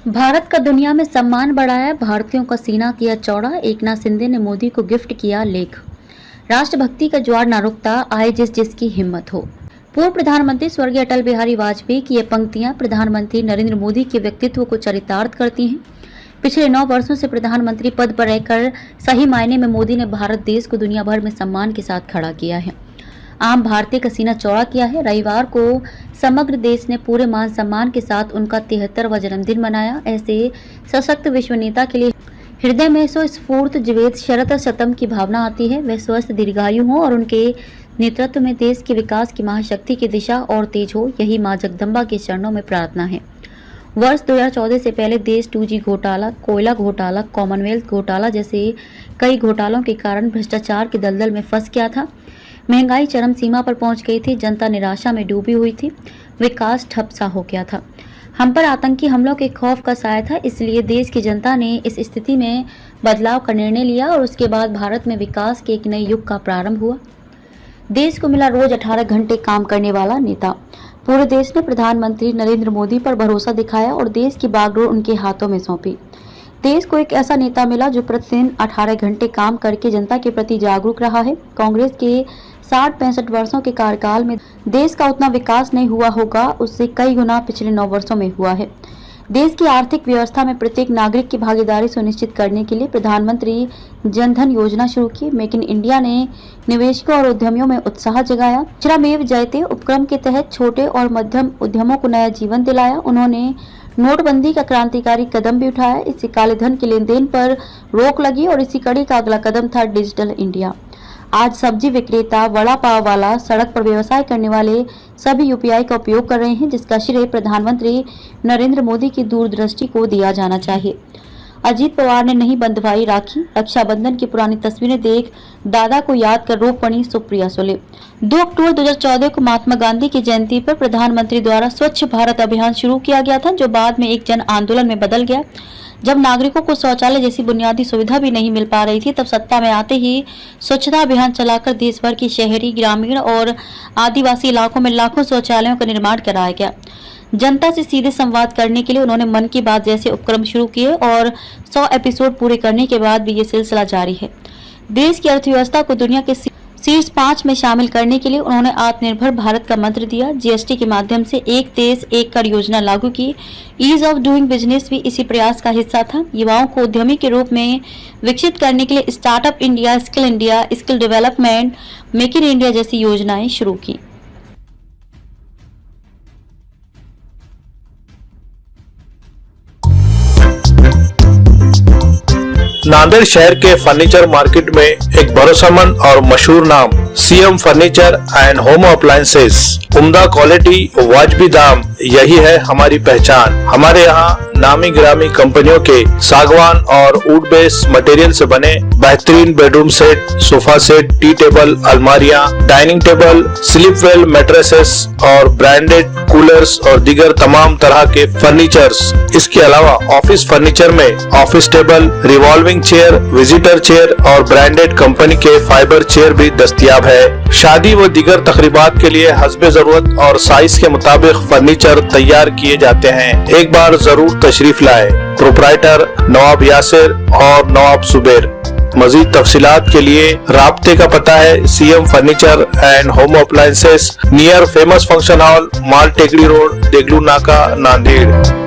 भारत का दुनिया में सम्मान बढ़ाया, भारतीयों का सीना किया चौड़ा। एकनाथ शिंदे ने मोदी को गिफ्ट किया लेख। राष्ट्रभक्ति का ज्वार ना रुकता, आए जिसकी हिम्मत हो। पूर्व प्रधानमंत्री स्वर्गीय अटल बिहारी वाजपेयी की ये पंक्तियां प्रधानमंत्री नरेंद्र मोदी के व्यक्तित्व को चरितार्थ करती हैं। पिछले 9 वर्षों से प्रधानमंत्री पद पर रहकर सही मायने में मोदी ने भारत देश को दुनिया भर में सम्मान के साथ खड़ा किया है, आम भारतीय का सीना चौड़ा किया है। रविवार को समग्र देश ने पूरे मान सम्मान के साथ उनका 73वां जन्मदिन मनाया। ऐसे सशक्त विश्व नेता के लिए हृदय में स्फूर्त जीवेत शरत शतम की भावना आती है। वे स्वस्थ दीर्घायु हों और उनके नेतृत्व में देश के विकास की महाशक्ति की दिशा और तेज हो, यही मां जगदम्बा के चरणों में प्रार्थना है। वर्ष 2014 से पहले देश 2G घोटाला, कोयला घोटाला, कॉमनवेल्थ घोटाला जैसे कई घोटालों के कारण भ्रष्टाचार के दलदल में फंस गया था। महंगाई चरम सीमा पर पहुंच गई थी, जनता निराशा में डूबी हुई थी, विकास ठप सा हो गया था। हम पर आतंकी हमलों के खौफ का साया था, इसलिए देश की जनता ने इस स्थिति में बदलाव का निर्णय लिया और उसके बाद भारत में विकास के एक नए युग का प्रारंभ हुआ। देश को मिला रोज 18 घंटे काम करने वाला नेता। पूरे देश ने प्रधानमंत्री नरेंद्र मोदी पर भरोसा दिखाया और देश की बागडोर उनके हाथों में सौंपी। देश को एक ऐसा नेता मिला जो प्रतिदिन 18 घंटे काम करके जनता के प्रति जागरूक रहा है। कांग्रेस के 60-65 वर्षों के कार्यकाल में देश का उतना विकास नहीं हुआ होगा, उससे कई गुना पिछले 9 वर्षों में हुआ है। देश की आर्थिक व्यवस्था में प्रत्येक नागरिक की भागीदारी सुनिश्चित करने के लिए प्रधानमंत्री जनधन योजना शुरू की। मेक इन इंडिया ने निवेशकों और उद्यमियों में उत्साह जगाया। श्रमेव जयते उपक्रम के तहत छोटे और मध्यम उद्यमों को नया जीवन दिलाया। उन्होंने नोटबंदी का क्रांतिकारी कदम भी उठाया। इससे काले धन के लेन देन पर रोक लगी और इसी कड़ी का अगला कदम था डिजिटल इंडिया। आज सब्जी विक्रेता, वड़ा पाव वाला, सड़क पर व्यवसाय करने वाले सभी UPI का उपयोग कर रहे हैं, जिसका श्रेय प्रधानमंत्री नरेंद्र मोदी की दूरदृष्टि को दिया जाना चाहिए। अजीत पवार ने नहीं बंधवाई राखी, रक्षाबंधन की पुरानी तस्वीरें देख दादा को याद कर रो पड़ी सुप्रिया सुले। 2 अक्टूबर 2014 को महात्मा गांधी की जयंती पर प्रधानमंत्री द्वारा स्वच्छ भारत अभियान शुरू किया गया था, जो बाद में एक जन आंदोलन में बदल गया। जब नागरिकों को शौचालय जैसी बुनियादी सुविधा भी नहीं मिल पा रही थी, तब सत्ता में आते ही स्वच्छता अभियान चलाकर देश भर की शहरी, ग्रामीण और आदिवासी इलाकों में लाखों शौचालयों का निर्माण कराया गया। जनता से सीधे संवाद करने के लिए उन्होंने मन की बात जैसे उपक्रम शुरू किए और 100 एपिसोड पूरे करने के बाद भी ये सिलसिला जारी है। देश की अर्थव्यवस्था को दुनिया के शीर्ष 5 में शामिल करने के लिए उन्होंने आत्मनिर्भर भारत का मंत्र दिया। GST के माध्यम से एक देश एक कर योजना लागू की। ईज ऑफ डूइंग बिजनेस भी इसी प्रयास का हिस्सा था। युवाओं को उद्यमी के रूप में विकसित करने के लिए startup India, skill development, make in India जैसी योजनाएं शुरू की। नांदेड़ शहर के फर्नीचर मार्केट में एक भरोसेमंद और मशहूर नाम CM furniture and home appliances. उम्दा क्वालिटी, वाजबी दाम, यही है हमारी पहचान। हमारे यहाँ नामी गिरामी कंपनियों के सागवान और वुड बेस मटेरियल से बने बेहतरीन bedroom set, sofa set, tea table, अलमारियाँ, dining table, sleep well mattresses और ब्रांडेड कूलर्स और दीगर तमाम तरह के फर्नीचर्स। इसके अलावा ऑफिस फर्नीचर में office table, revolving chair, visitor chair और ब्रांडेड कंपनी के फाइबर चेयर भी दस्तयाब है। शादी व दीगर तकरीबात के लिए हस्बे जरूरत और साइज के मुताबिक फर्नीचर तैयार किए जाते हैं। एक बार जरूर तशरीफ लाए। प्रोप्राइटर नवाब यासिर और नवाब सुबेर। मजीद तफसीलात के लिए राब्ते का पता है CM furniture and home appliances, near famous function hall, Mal Tekdi road, Deglur नाका, नांदेड़।